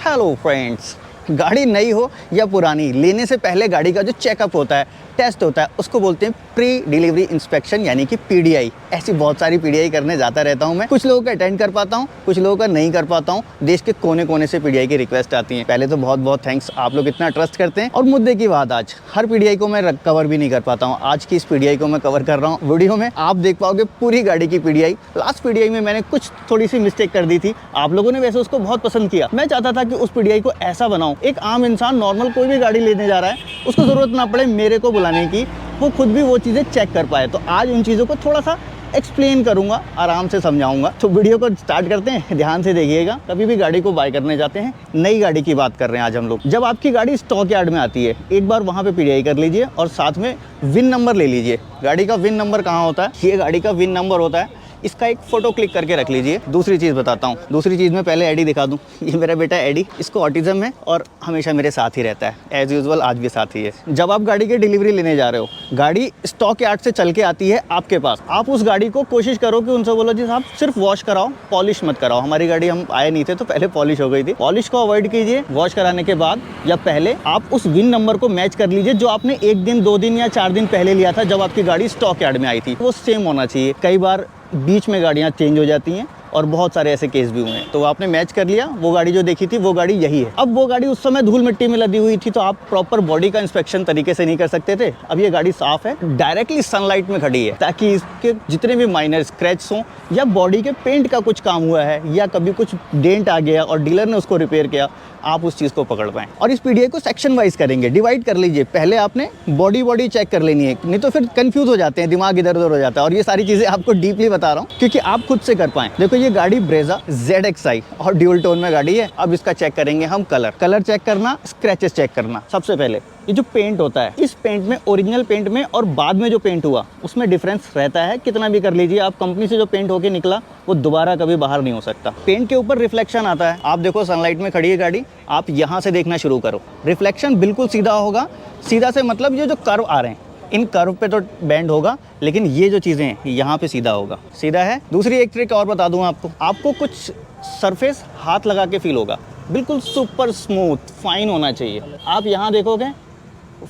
Hello friends, गाड़ी नई हो या पुरानी, लेने से पहले गाड़ी का जो चेकअप होता है, टेस्ट होता है, उसको बोलते हैं प्री डिलीवरी इंस्पेक्शन यानी कि पीडीआई। ऐसी बहुत सारी पीडीआई करने जाता रहता हूं मैं। कुछ लोगों का अटेंड कर पाता हूं, कुछ लोगों का नहीं कर पाता हूं। देश के कोने कोने से पीडीआई की रिक्वेस्ट आती है। पहले तो बहुत बहुत थैंक्स, आप लोग इतना ट्रस्ट करते हैं। और मुद्दे की बात, आज हर पीडीआई को मैं कवर भी नहीं कर पाता हूँ। आज की इस पीडीआई को मैं कवर कर रहा हूँ वीडियो में। आप देख पाओगे पूरी गाड़ी की पीडीआई। लास्ट पीडीआई में मैंने कुछ थोड़ी सी मिस्टेक कर दी थी, आप लोगों ने वैसे उसको बहुत पसंद किया। मैं चाहता था कि उस पीडीआई को ऐसा बनाऊं, एक आम इंसान नॉर्मल कोई भी गाड़ी लेने जा रहा है, उसको जरूरत ना पड़े मेरे को बुलाने की, वो खुद भी वो चीज़ें चेक कर पाए। तो आज उन चीज़ों को थोड़ा सा एक्सप्लेन करूंगा, आराम से समझाऊंगा। तो वीडियो को स्टार्ट करते हैं, ध्यान से देखिएगा। कभी भी गाड़ी को बाय करने जाते हैं, नई गाड़ी की बात कर रहे हैं आज हम लोग। जब आपकी गाड़ी स्टॉक यार्ड में आती है, एक बार वहाँ पे पीडीआई कर लीजिए और साथ में विन नंबर ले लीजिए। गाड़ी का विन नंबर कहाँ होता है? ये गाड़ी का विन नंबर होता है, इसका एक फोटो क्लिक करके रख लीजिए। दूसरी चीज़ बताता हूँ, दूसरी चीज़ में पहले एडी दिखा दूँ। ये मेरा बेटा एडी, इसको ऑटिज्म है और हमेशा मेरे साथ ही रहता है, एज यूजुअल आज भी साथ ही है। जब आप गाड़ी की डिलीवरी लेने जा रहे हो, गाड़ी स्टॉक यार्ड से चल के आती है आपके पास, आप उस गाड़ी को कोशिश करो कि उनसे बोलो जी साहब सिर्फ वॉश कराओ, पॉलिश मत कराओ। हमारी गाड़ी, हम आए नहीं थे तो पहले पॉलिश हो गई थी। पॉलिश को अवॉइड कीजिए। वॉश कराने के बाद या पहले आप उस विन नंबर को मैच कर लीजिए जो आपने 1 दिन 2 दिन या 4 दिन पहले लिया था, जब आपकी गाड़ी स्टॉक यार्ड में आई थी। वो सेम होना चाहिए। कई बार बीच में गाड़ियाँ चेंज हो जाती हैं और बहुत सारे ऐसे केस भी हुए हैं। तो आपने मैच कर लिया, वो गाड़ी जो देखी थी वो गाड़ी यही है। अब वो गाड़ी उस समय धूल मिट्टी में लदी हुई थी, तो आप प्रॉपर बॉडी का इंस्पेक्शन तरीके से नहीं कर सकते थे। अब ये गाड़ी साफ है, डायरेक्टली सनलाइट में खड़ी है, ताकि इसके जितने भी माइनर स्क्रैच हों या बॉडी के पेंट का कुछ काम हुआ है या कभी कुछ डेंट आ गया और डीलर ने उसको रिपेयर किया, आप उस चीज़ को पकड़ पाएं। और इस पीडीआई को सेक्शन वाइज करेंगे, डिवाइड कर लीजिए। पहले आपने बॉडी चेक कर लेनी है, नहीं तो फिर कंफ्यूज हो जाते हैं, दिमाग इधर उधर हो जाता है। और ये सारी चीज़ें आपको डीपली बता रहा हूँ क्योंकि आप खुद से कर पाएं। देखो, ये गाड़ी ब्रेजा ZXi और ड्यूल टोन में गाड़ी है। अब इसका चेक करेंगे हम कलर चेक करना, स्क्रैचेस चेक करना। सबसे पहले ये जो पेंट होता है, इस पेंट में, ओरिजिनल पेंट में और बाद में जो पेंट हुआ, उसमें डिफरेंस रहता है। कितना भी कर लीजिए आप, कंपनी से जो पेंट होके निकला वो दोबारा कभी बाहर नहीं हो सकता। पेंट के ऊपर रिफ्लेक्शन आता है। आप देखो सनलाइट में खड़ी है गाड़ी, आप यहाँ से देखना शुरू करो, रिफ्लेक्शन बिल्कुल सीधा होगा। सीधा से मतलब ये जो कर्व आ रहे हैं, इन कर्व पे तो बेंड होगा, लेकिन ये जो चीज़ें हैं यहाँ पे सीधा होगा। सीधा है। दूसरी एक ट्रिक और बता दूँ आपको कुछ सरफेस हाथ लगा के फील होगा, बिल्कुल सुपर स्मूथ फाइन होना चाहिए। आप यहाँ देखोगे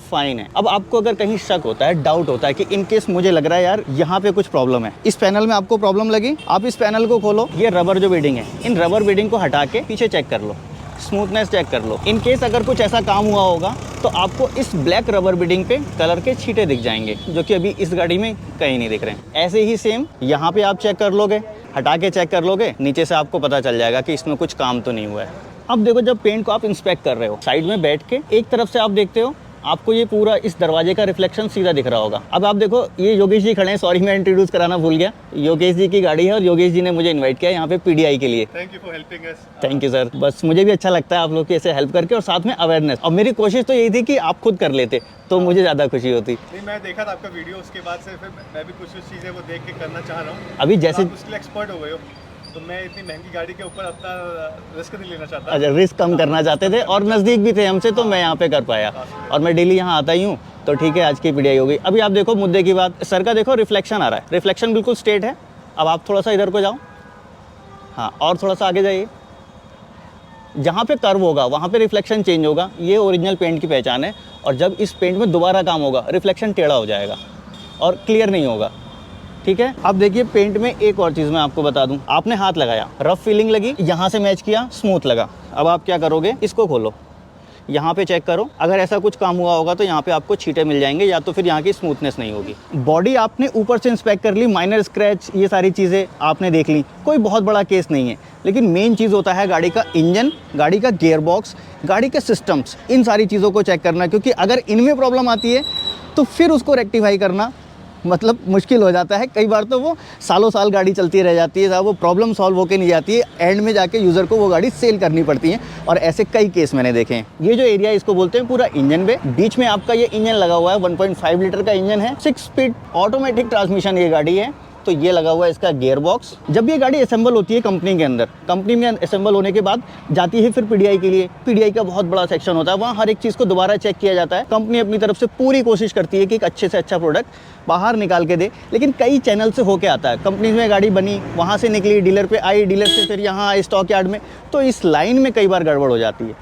फाइन है। अब आपको अगर कहीं शक होता है, डाउट होता है कि इन केस मुझे लग रहा है यार यहाँ पे कुछ प्रॉब्लम है, इस पैनल में आपको प्रॉब्लम लगी, आप इस पैनल को खोलो। ये रबर जो बीडिंग है, इन रबर बीडिंग को हटा के पीछे चेक कर लो, स्मूथनेस चेक कर लो। इन केस अगर कुछ ऐसा काम हुआ होगा तो आपको इस ब्लैक रबर बीडिंग पे कलर के छींटे दिख जाएंगे, जो कि अभी इस गाड़ी में कहीं नहीं दिख रहे हैं। ऐसे ही सेम यहाँ पे आप चेक कर लोगे, हटा के चेक कर लोगे, नीचे से आपको पता चल जाएगा कि इसमें कुछ काम तो नहीं हुआ है। अब देखो, जब पेंट को आप इंस्पेक्ट कर रहे हो, साइड में बैठ के एक तरफ से आप देखते हो, आपको ये पूरा इस दरवाजे का रिफ्लेक्शन सीधा दिख रहा होगा। अब आप देखो, ये योगेश जी खड़े हैं, सॉरी मैं इंट्रोड्यूस कराना भूल गया। योगेश जी की गाड़ी है और योगेश जी ने मुझे इनवाइट किया यहाँ पे पीडीआई के लिए। Thank you for helping us. Thank you sir. बस मुझे भी अच्छा लगता है आप लोग की ऐसे हेल्प करके, और साथ में अवेयरनेस। और मेरी कोशिश तो यही थी कि आप खुद कर लेते तो मुझे ज़्यादा खुशी होती। नहीं, मैं देखा था आपका वीडियो, उसके बाद से फिर मैं भी कुछ चीज़ें वो देख के करना चाह रहा हूँ। अभी जैसे आप उसके लिए एक्सपर्ट हो गए हो, तो मैं इतनी महंगी गाड़ी के ऊपर अपना रिस्क नहीं लेना चाहता। अच्छा, रिस्क कम करना चाहते थे और नज़दीक भी थे हमसे, तो मैं यहाँ पे कर पाया। और मैं डेली यहाँ आता ही हूँ, तो ठीक है, आज की पीडीआई हो गई। अभी आप देखो मुद्दे की बात, सर का देखो रिफ्लेक्शन आ रहा है, रिफ्लेक्शन बिल्कुल स्ट्रेट है। अब आप थोड़ा सा इधर को जाओ, हाँ, और थोड़ा सा आगे जाइए। जहाँ पे कर्व होगा वहाँ पे रिफ्लेक्शन चेंज होगा। ये ओरिजिनल पेंट की पहचान है। और जब इस पेंट में दोबारा काम होगा, रिफ्लेक्शन टेढ़ा हो जाएगा और क्लियर नहीं होगा। ठीक है। अब देखिए, पेंट में एक और चीज़ मैं आपको बता दूं, आपने हाथ लगाया, रफ फीलिंग लगी, यहाँ से मैच किया, स्मूथ लगा। अब आप क्या करोगे, इसको खोलो, यहाँ पे चेक करो। अगर ऐसा कुछ काम हुआ होगा तो यहाँ पे आपको छींटे मिल जाएंगे, या तो फिर यहाँ की स्मूथनेस नहीं होगी। बॉडी आपने ऊपर से इंस्पेक्ट कर ली, माइनर स्क्रैच, ये सारी चीज़ें आपने देख ली, कोई बहुत बड़ा केस नहीं है। लेकिन मेन चीज़ होता है गाड़ी का इंजन, गाड़ी का गियर बॉक्स, गाड़ी के सिस्टम्स, इन सारी चीज़ों को चेक करना, क्योंकि अगर इनमें प्रॉब्लम आती है तो फिर उसको रेक्टिफाई करना मतलब मुश्किल हो जाता है। कई बार तो वो सालों साल गाड़ी चलती रह जाती है, वो प्रॉब्लम सॉल्व होके नहीं जाती है, एंड में जाके यूज़र को वो गाड़ी सेल करनी पड़ती है। और ऐसे कई केस मैंने देखे हैं। ये जो एरिया इसको बोलते हैं पूरा इंजन बे, बीच में आपका ये इंजन लगा हुआ है, 1.5 लीटर का इंजन है, 6 स्पीड ऑटोमेटिक ट्रांसमिशन ये गाड़ी है। तो ये लगा हुआ है इसका गियर बॉक्स। जब ये गाड़ी असेंबल होती है कंपनी के अंदर, कंपनी में असेंबल होने के बाद जाती है फिर पीडीआई के लिए। पीडीआई का बहुत बड़ा सेक्शन होता है, वहाँ हर एक चीज़ को दोबारा चेक किया जाता है। कंपनी अपनी तरफ से पूरी कोशिश करती है कि एक अच्छे से अच्छा प्रोडक्ट बाहर निकाल के दे, लेकिन कई चैनल से होके आता है। कंपनी में गाड़ी बनी, वहाँ से निकली, डीलर पे आई, डीलर से फिर यहाँ आई स्टॉक यार्ड में, तो इस लाइन में कई बार गड़बड़ हो जाती है।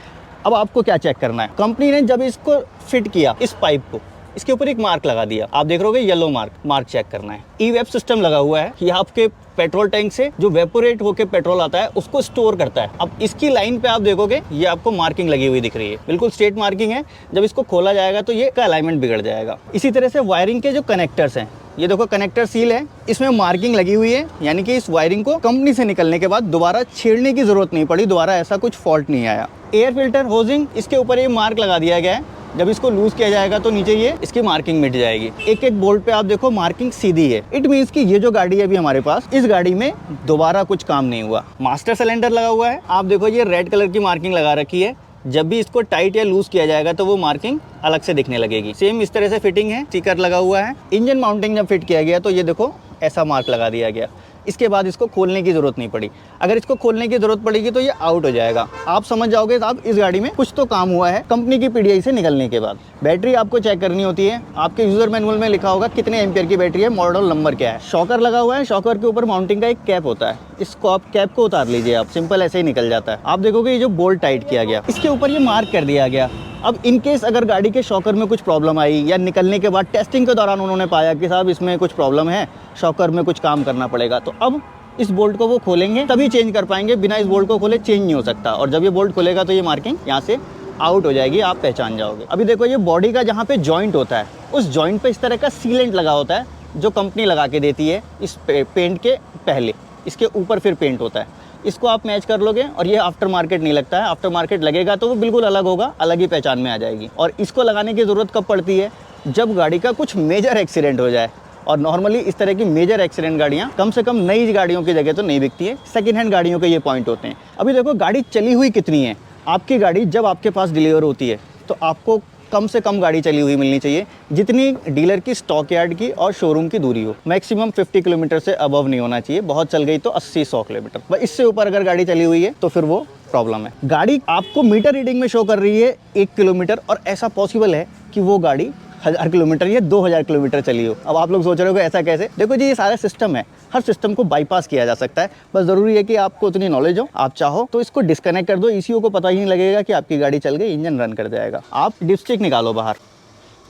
अब आपको क्या चेक करना है, कंपनी ने जब इसको फिट किया इस पाइप को, इसके ऊपर एक मार्क लगा दिया, आप देख रहे हो येलो मार्क चेक करना है। ई-वेप सिस्टम लगा हुआ है, ये आपके पेट्रोल टैंक से जो वेपोरेट होकर पेट्रोल आता है उसको स्टोर करता है। अब इसकी लाइन पे आप देखोगे ये आपको मार्किंग लगी हुई दिख रही है, बिल्कुल स्ट्रेट मार्किंग है। जब इसको खोला जाएगा तो ये का अलाइनमेंट बिगड़ जाएगा। इसी तरह से वायरिंग के जो कनेक्टर्स हैं, ये देखो कनेक्टर सील है, इसमें मार्किंग लगी हुई है, यानी कि इस वायरिंग को कंपनी से निकलने के बाद दोबारा छेड़ने की जरूरत नहीं पड़ी, दोबारा ऐसा कुछ फॉल्ट नहीं आया। एयर फिल्टर होजिंग, इसके ऊपर ये मार्क लगा दिया गया है, जब इसको लूज किया जाएगा तो नीचे ये इसकी मार्किंग मिट जाएगी। एक एक बोल्ट पे आप देखो मार्किंग सीधी है। इट मीन्स कि ये जो गाड़ी है अभी हमारे पास, इस गाड़ी में दोबारा कुछ काम नहीं हुआ। मास्टर सिलेंडर लगा हुआ है, आप देखो ये रेड कलर की मार्किंग लगा रखी है, जब भी इसको टाइट या लूज किया जाएगा तो वो मार्किंग अलग से दिखने लगेगी। सेम इस तरह से फिटिंग है, स्टिकर लगा हुआ है। इंजन माउंटिंग जब फिट किया गया तो ये देखो ऐसा मार्क लगा दिया गया। इसके बाद इसको खोलने की ज़रूरत नहीं पड़ी। अगर इसको खोलने की ज़रूरत पड़ेगी तो ये आउट हो जाएगा। आप समझ जाओगे साहब इस गाड़ी में कुछ तो काम हुआ है कंपनी की पीडीआई से निकलने के बाद। बैटरी आपको चेक करनी होती है, आपके यूज़र मैनुअल में लिखा होगा कितने एम्पियर की बैटरी है, मॉडल नंबर क्या है। शॉकर लगा हुआ है, शॉकर के ऊपर माउंटिंग का एक कैप होता है, इसको आप कैप को उतार लीजिए, आप सिंपल ऐसे ही निकल जाता है। आप देखोगे ये जो बोल्ट टाइट किया गया, इसके ऊपर ये मार्क कर दिया गया। अब इन केस अगर गाड़ी के शॉकर में कुछ प्रॉब्लम आई या निकलने के बाद टेस्टिंग के दौरान उन्होंने पाया कि साहब इसमें कुछ प्रॉब्लम है, शॉकर में कुछ काम करना पड़ेगा, तो अब इस बोल्ट को वो खोलेंगे तभी चेंज कर पाएंगे, बिना इस बोल्ट को खोले चेंज नहीं हो सकता। और जब ये बोल्ट खोलेगा तो ये मार्किंग यहाँ से आउट हो जाएगी, आप पहचान जाओगे। अभी देखो ये बॉडी का जहाँ पे जॉइंट होता है, उस जॉइंट पे इस तरह का सीलेंट लगा होता है जो कंपनी लगा के देती है इस पेंट के पहले, इसके ऊपर फिर पेंट होता है। इसको आप मैच कर लोगे और ये आफ्टर मार्केट नहीं लगता है। आफ्टर मार्केट लगेगा तो वो बिल्कुल अलग होगा, अलग ही पहचान में आ जाएगी। और इसको लगाने की ज़रूरत कब पड़ती है, जब गाड़ी का कुछ मेजर एक्सीडेंट हो जाए। और नॉर्मली इस तरह की मेजर एक्सीडेंट गाड़ियाँ कम से कम नई गाड़ियों की जगह तो नहीं बिकती है, सेकंड हैंड गाड़ियों के ये पॉइंट होते हैं। अभी देखो गाड़ी चली हुई कितनी है, आपकी गाड़ी जब आपके पास डिलीवर होती है तो आपको कम से कम गाड़ी चली हुई मिलनी चाहिए, जितनी डीलर की स्टॉक यार्ड की और शोरूम की दूरी हो। मैक्सिमम 50 किलोमीटर से अबव नहीं होना चाहिए, बहुत चल गई तो 80-100 किलोमीटर, बस इससे ऊपर अगर गाड़ी चली हुई है तो फिर वो प्रॉब्लम है। गाड़ी आपको मीटर रीडिंग में शो कर रही है 1 किलोमीटर, और ऐसा पॉसिबल है कि वो गाड़ी 1000 किलोमीटर या 2000 किलोमीटर चली हो। अब आप लोग सोच रहे हो ऐसा कैसे, देखो जी ये सारा सिस्टम है, हर सिस्टम को बाईपास किया जा सकता है, बस ज़रूरी है कि आपको उतनी नॉलेज हो। आप चाहो तो इसको डिस्कनेक्ट कर दो, ईसीयू को पता ही नहीं लगेगा कि आपकी गाड़ी चल गई, इंजन रन कर जाएगा। आप डिपस्टिक निकालो बाहर,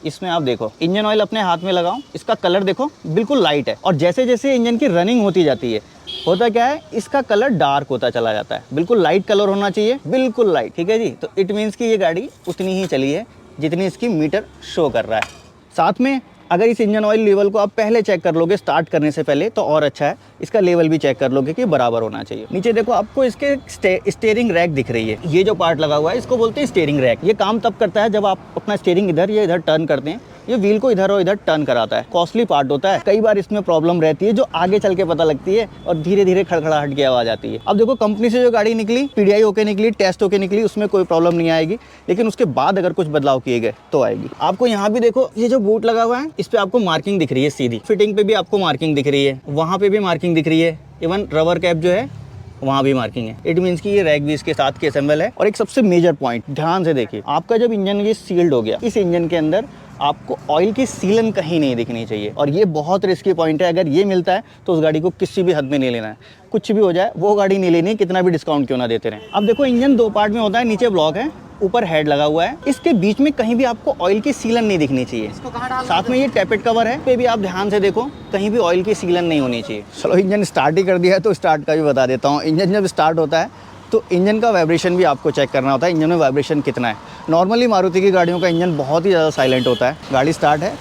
इसमें आप देखो इंजन ऑयल अपने हाथ में लगाओ, इसका कलर देखो बिल्कुल लाइट है, और जैसे जैसे इंजन की रनिंग होती जाती है होता क्या है, इसका कलर डार्क होता चला जाता है। बिल्कुल लाइट कलर होना चाहिए, बिल्कुल लाइट, ठीक है जी। तो इट मीन्स कि ये गाड़ी उतनी ही चली है जितनी इसकी मीटर शो कर रहा है। साथ में अगर इस इंजन ऑयल लेवल को आप पहले चेक कर लोगे स्टार्ट करने से पहले तो और अच्छा है, इसका लेवल भी चेक कर लोगे कि बराबर होना चाहिए। नीचे देखो आपको इसके स्टीयरिंग रैक दिख रही है, ये जो पार्ट लगा हुआ है इसको बोलते हैं स्टीयरिंग रैक। ये काम तब करता है जब आप अपना स्टीयरिंग इधर या इधर टर्न करते हैं, ये व्हील को इधर और इधर टर्न कराता है। कॉस्टली पार्ट होता है, कई बार इसमें प्रॉब्लम रहती है जो आगे चल के पता लगती है और धीरे धीरे खड़खड़ाहट की आवाज़ आती है। अब देखो कंपनी से जो गाड़ी निकली, पीडीआई होके निकली, टेस्ट होके निकली, उसमें कोई प्रॉब्लम नहीं आएगी, लेकिन उसके बाद अगर कुछ बदलाव किए गए तो आएगी। आपको यहाँ भी देखो ये जो बूट लगा हुआ है इस पर आपको मार्किंग दिख रही है सीधी, फिटिंग पे भी आपको मार्किंग दिख रही है, वहाँ पे भी मार्किंग दिख रही है, इवन रबर कैप जो है वहाँ भी मार्किंग है। इट मीन्स कि ये रैक भी इसके साथ के असेंबल है। और एक सबसे मेजर पॉइंट ध्यान से देखिए, आपका जब इंजन ये सील्ड हो गया, इस इंजन के अंदर आपको ऑयल की सीलन कहीं नहीं दिखनी चाहिए, और ये बहुत रिस्की पॉइंट है। अगर ये मिलता है तो उस गाड़ी को किसी भी हद में नहीं लेना है, कुछ भी हो जाए वो गाड़ी नहीं लेनी, कितना भी डिस्काउंट क्यों ना देते रहें। अब देखो इंजन 2 पार्ट में होता है, नीचे ब्लॉक है, ऊपर हेड लगा हुआ है, इसके बीच में कहीं भी आपको ऑयल की सीलन नहीं दिखनी चाहिए। साथ में ये टैपेट कवर है, पे भी आप ध्यान से देखो कहीं भी ऑयल की सीलन नहीं होनी चाहिए। चलो इंजन स्टार्ट ही कर दिया है तो स्टार्ट का भी बता देता हूँ। इंजन जब स्टार्ट होता है तो इंजन का वाइब्रेशन भी आपको चेक करना होता है, इंजन में वाइब्रेशन कितना है। नॉर्मली मारुति की गाड़ियों का इंजन बहुत ही ज़्यादा साइलेंट होता है। गाड़ी स्टार्ट है,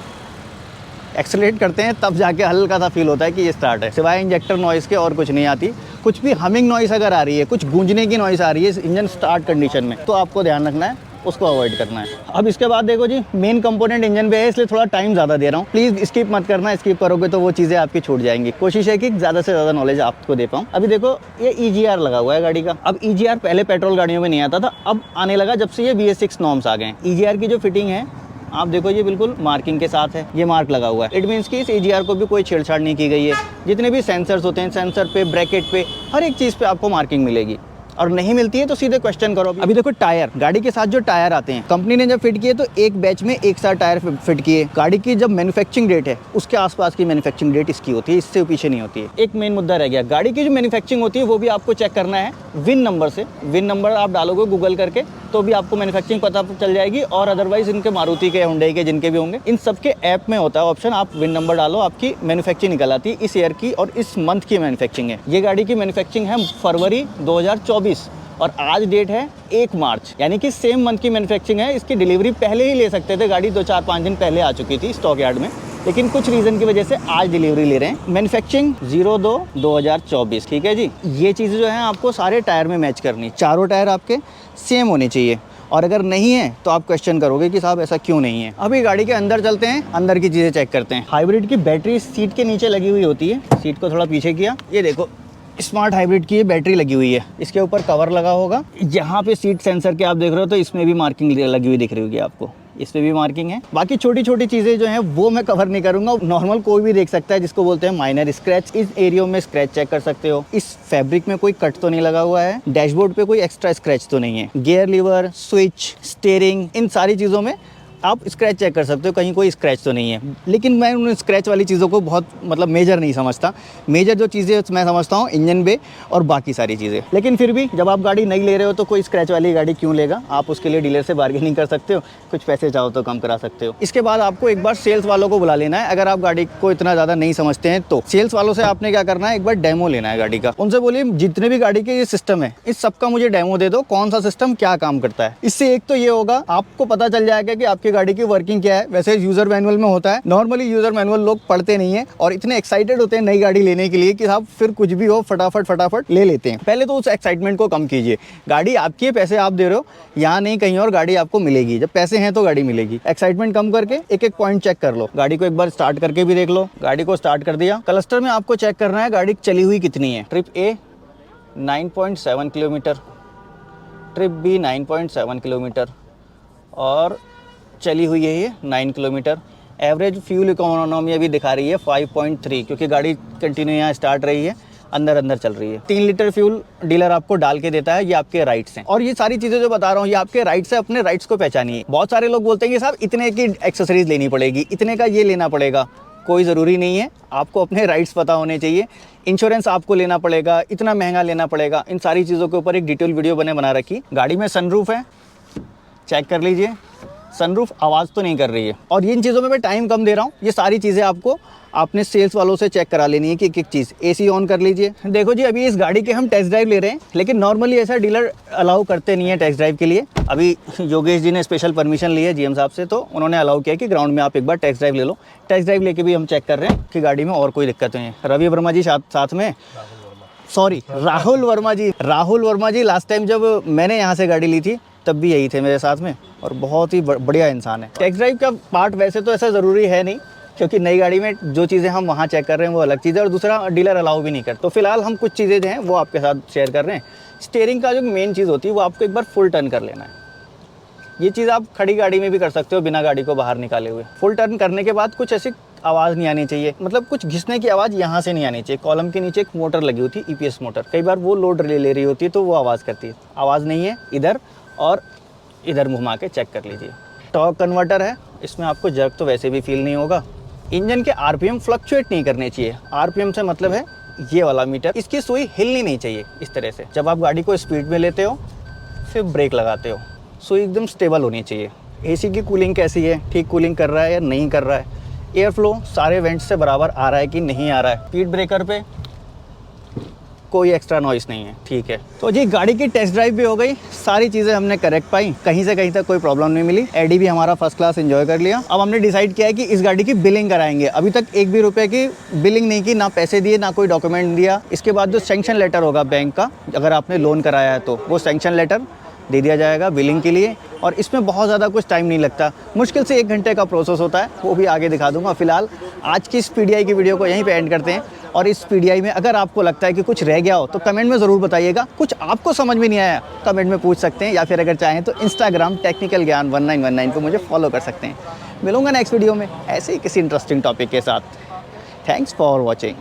एक्सेलरेट करते हैं तब जाके हल्का सा फील होता है कि ये स्टार्ट है, सिवाय इंजेक्टर नॉइस के और कुछ नहीं आती। कुछ भी हमिंग नॉइस अगर आ रही है, कुछ गूंजने की नॉइस आ रही है इंजन स्टार्ट कंडीशन में, तो आपको ध्यान रखना है, उसको अवॉइड करना है। अब इसके बाद देखो जी मेन कंपोनेंट इंजन पे है, इसलिए थोड़ा टाइम ज़्यादा दे रहा हूँ, प्लीज़ स्किप मत करना, स्किप करोगे तो वो चीज़ें आपकी छूट जाएंगी। कोशिश है कि ज़्यादा से ज़्यादा नॉलेज आपको दे पाऊँ। अभी देखो ये EGR लगा हुआ है गाड़ी का। अब EGR पहले पेट्रोल गाड़ियों में नहीं आता था, अब आने लगा जब से ये BS6 नॉर्म्स आ गए हैं। EGR की जो फिटिंग है आप देखो ये बिल्कुल मार्किंग के साथ है, ये मार्क लगा हुआ है। इट मीन्स कि इस EGR को भी कोई छेड़छाड़ नहीं की गई है। जितने भी सेंसर्स होते हैं, सेंसर पे, ब्रैकेट पे, हर एक चीज़ पे आपको मार्किंग मिलेगी। और नहीं मिलती है तो सीधे क्वेश्चन करो। अभी देखो टायर, गाड़ी के साथ जो टायर आते हैं, कंपनी ने जब फिट किए तो एक बैच में एक साथ टायर फिट किए। गाड़ी की जब मैन्युफैक्चरिंग डेट है उसके आसपास की मैन्युफैक्चरिंग डेट इसकी होती है, इससे पीछे नहीं होती है। एक मेन मुद्दा रह गया, गाड़ी की जो मैन्युफैक्चरिंग होती है वो भी आपको चेक करना है विन नंबर से। विन नंबर आप डालोगे गूगल करके तो भी आपको मैन्युफैक्चरिंग पता चल जाएगी। और अदरवाइज इनके मारुति के, हुंडई के, जिनके भी होंगे, इन सबके ऐप में होता है ऑप्शन, आप विन नंबर डालो, आपकी मैन्युफैक्चरिंग निकल आती है, इस ईयर की और इस मंथ की मैन्युफैक्चरिंग है। ये गाड़ी की मैन्युफैक्चरिंग है फरवरी 2024 और आज डेट है 1 मार्च, यानी कि सेम मंथ की मैन्युफैक्चरिंग है। इसकी डिलीवरी पहले ही ले सकते थे, गाड़ी 2-4-5 दिन पहले आ चुकी थी स्टॉक यार्ड में, लेकिन कुछ रीज़न की वजह से आज डिलीवरी ले रहे हैं। मैन्युफैक्चरिंग 02/2024, ठीक है जी। ये चीज़ें जो हैं आपको सारे टायर में मैच करनी, चारों टायर आपके सेम होने चाहिए। और अगर नहीं है तो आप क्वेश्चन करोगे कि साहब ऐसा क्यों नहीं है। अभी गाड़ी के अंदर चलते हैं, अंदर की चीज़ें चेक करते हैं। हाइब्रिड की बैटरी सीट के नीचे लगी हुई होती है, सीट को थोड़ा पीछे किया, ये देखो स्मार्ट हाइब्रिड की ये बैटरी लगी हुई है। इसके ऊपर कवर लगा होगा, यहाँ पे सीट सेंसर के आप देख रहे हो तो इसमें भी मार्किंग लगी हुई दिख रही होगी आपको, इस पे भी मार्किंग है। बाकी छोटी छोटी चीज़ें जो हैं वो मैं कवर नहीं करूंगा, नॉर्मल कोई भी देख सकता है, जिसको बोलते हैं माइनर स्क्रैच। इस एरिया में स्क्रैच चेक कर सकते हो। इस फैब्रिक में कोई कट तो नहीं लगा हुआ है, डैशबोर्ड पे कोई एक्स्ट्रा स्क्रैच तो नहीं है। गियर लीवर, स्विच, स्टीयरिंग, इन सारी चीज़ों में आप स्क्रैच चेक कर सकते हो, कहीं कोई स्क्रैच तो नहीं है। लेकिन मैं उन स्क्रैच वाली चीज़ों को बहुत मेजर नहीं समझता। मेजर जो चीज़ें मैं समझता हूँ इंजन बे और बाकी सारी चीज़ें। लेकिन फिर भी जब आप गाड़ी नहीं ले रहे हो तो कोई स्क्रैच वाली गाड़ी क्यों लेगा, आप उसके लिए डीलर से बार्गेनिंग कर सकते हो, कुछ पैसे चाहो तो कम करा सकते हो। इसके बाद आपको एक बार सेल्स वालों को बुला लेना है, अगर आप गाड़ी को इतना ज़्यादा नहीं समझते हैं तो। सेल्स वालों से आपने क्या करना है, एक बार डेमो लेना है गाड़ी का। उनसे बोलिए जितने भी गाड़ी के ये सिस्टम है, इस सबका मुझे डेमो दे दो, कौन सा सिस्टम क्या काम करता है। इससे एक तो ये होगा, आपको पता चल जाएगा कि आपकी गाड़ी की वर्किंग है। वैसे यूजर मैनुअल में होता है, नॉर्मली यूजर मैनुअल लोग पढ़ते नहीं है और इतने एक्साइटेड होते हैं नई गाड़ी लेने के लिए कि साहब फिर कुछ भी हो फटाफट ले लेते हैं। पहले तो उस एक्साइटमेंट को कम कीजिए। गाड़ी आपकी है, पैसे आप दे रहे हो, यहाँ नहीं कहीं और गाड़ी आपको मिलेगी। जब पैसे हैं तो गाड़ी मिलेगी। एक्साइटमेंट कम करके एक एक पॉइंट चेक कर लो। गाड़ी को एक बार स्टार्ट करके भी देख लो। गाड़ी को स्टार्ट कर दिया, क्लस्टर में आपको चेक करना है गाड़ी चली हुई कितनी है। Trip A 9.7 kilometre, trip B 9.7 kilometre और चली हुई है ये 9 किलोमीटर। एवरेज फ्यूल इकोनॉमी अभी दिखा रही है 5.3, क्योंकि गाड़ी कंटिन्यू यहाँ स्टार्ट रही है, अंदर चल रही है। 3 लीटर फ्यूल डीलर आपको डाल के देता है, ये आपके राइट्स हैं। और ये सारी चीज़ें जो बता रहा हूँ ये आपके राइट्स है, अपने राइट्स को पहचानिए। बहुत सारे लोग बोलते हैं कि साहब इतने की एक्सेसरीज लेनी पड़ेगी, इतने का ये लेना पड़ेगा। कोई ज़रूरी नहीं है, आपको अपने राइट्स पता होने चाहिए। इंश्योरेंस आपको लेना पड़ेगा, इतना महंगा लेना पड़ेगा, इन सारी चीज़ों के ऊपर एक डिटेल वीडियो बना रखी। गाड़ी में सनरूफ है, चेक कर लीजिए, सनरूफ आवाज़ तो नहीं कर रही है। और इन चीज़ों में मैं टाइम कम दे रहा हूँ, ये सारी चीज़ें आपको आपने सेल्स वालों से चेक करा लेनी है कि एक चीज़। एसी ऑन कर लीजिए। देखो जी, अभी इस गाड़ी के हम टेस्ट ड्राइव ले रहे हैं, लेकिन नॉर्मली ऐसा डीलर अलाउ करते नहीं है टेस्ट ड्राइव के लिए। अभी योगेश जी ने स्पेशल परमिशन ली है जीएम साहब से, तो उन्होंने अलाउ किया कि ग्राउंड में आप एक बार टेस्ट ड्राइव ले लो। टेस्ट ड्राइव लेके भी हम चेक कर रहे हैं कि गाड़ी में और कोई दिक्कत नहीं है। रवि वर्मा जी साथ में, सॉरी राहुल वर्मा जी लास्ट टाइम जब मैंने यहाँ से गाड़ी ली थी तब भी यही थे मेरे साथ में, और बहुत ही बढ़िया इंसान है। टेस्ट ड्राइव का पार्ट वैसे तो ऐसा ज़रूरी है नहीं, क्योंकि नई गाड़ी में जो चीज़ें हम वहाँ चेक कर रहे हैं वो अलग चीज़ है, और दूसरा डीलर अलाउ भी नहीं करता। तो फिलहाल हम कुछ चीज़ें जो हैं वो आपके साथ शेयर कर रहे हैं। स्टीयरिंग का जो मेन चीज़ होती है वो आपको एक बार फुल टर्न कर लेना है। ये चीज़ आप खड़ी गाड़ी में भी कर सकते हो बिना गाड़ी को बाहर निकाले हुए। फुल टर्न करने के बाद कुछ ऐसी आवाज़ नहीं आनी चाहिए, मतलब कुछ घिसने की आवाज़ यहाँ से नहीं आनी चाहिए। कॉलम के नीचे एक मोटर लगी होती है, EPS मोटर, कई बार वो लोड ले रही होती है तो वो आवाज़ करती है। आवाज़ नहीं है, इधर और इधर घुमा के चेक कर लीजिए। टॉर्क कन्वर्टर है, इसमें आपको जर्क तो वैसे भी फील नहीं होगा। इंजन के RPM फ्लक्चुएट नहीं करने चाहिए। RPM से मतलब है ये वाला मीटर, इसकी सुई हिलनी नहीं चाहिए इस तरह से। जब आप गाड़ी को स्पीड में लेते हो फिर ब्रेक लगाते हो, सुई एकदम स्टेबल होनी चाहिए। AC की कूलिंग कैसी है, ठीक कूलिंग कर रहा है या नहीं कर रहा है, एयर फ्लो सारे वेंट से बराबर आ रहा है कि नहीं आ रहा है, स्पीड ब्रेकर पे कोई एक्स्ट्रा नॉइस नहीं है, ठीक है। तो जी गाड़ी की टेस्ट ड्राइव भी हो गई, सारी चीज़ें हमने करेक्ट पाई, कहीं से कहीं तक कोई प्रॉब्लम नहीं मिली। एडी भी हमारा फर्स्ट क्लास एंजॉय कर लिया। अब हमने डिसाइड किया है कि इस गाड़ी की बिलिंग कराएंगे। अभी तक एक भी रुपए की बिलिंग नहीं की, ना पैसे दिए, ना कोई डॉक्यूमेंट दिया। इसके बाद जो सैंक्शन लेटर होगा बैंक का, अगर आपने लोन कराया है तो वो सैंक्शन लेटर दे दिया जाएगा बिलिंग के लिए। और इसमें बहुत ज़्यादा कुछ टाइम नहीं लगता, मुश्किल से 1 घंटे का प्रोसेस होता है, वो भी आगे दिखा दूंगा। फिलहाल आज की इस PDI की वीडियो को यहीं पे एंड करते हैं। और इस PDI में अगर आपको लगता है कि कुछ रह गया हो तो कमेंट में ज़रूर बताइएगा। कुछ आपको समझ में नहीं आया कमेंट में पूछ सकते हैं, या फिर अगर चाहें तो इंस्टाग्राम टेक्निकल ज्ञान 1919 को मुझे फॉलो कर सकते हैं। मिलूंगा नेक्स्ट वीडियो में ऐसे ही किसी इंटरेस्टिंग टॉपिक के साथ। Thanks for watching.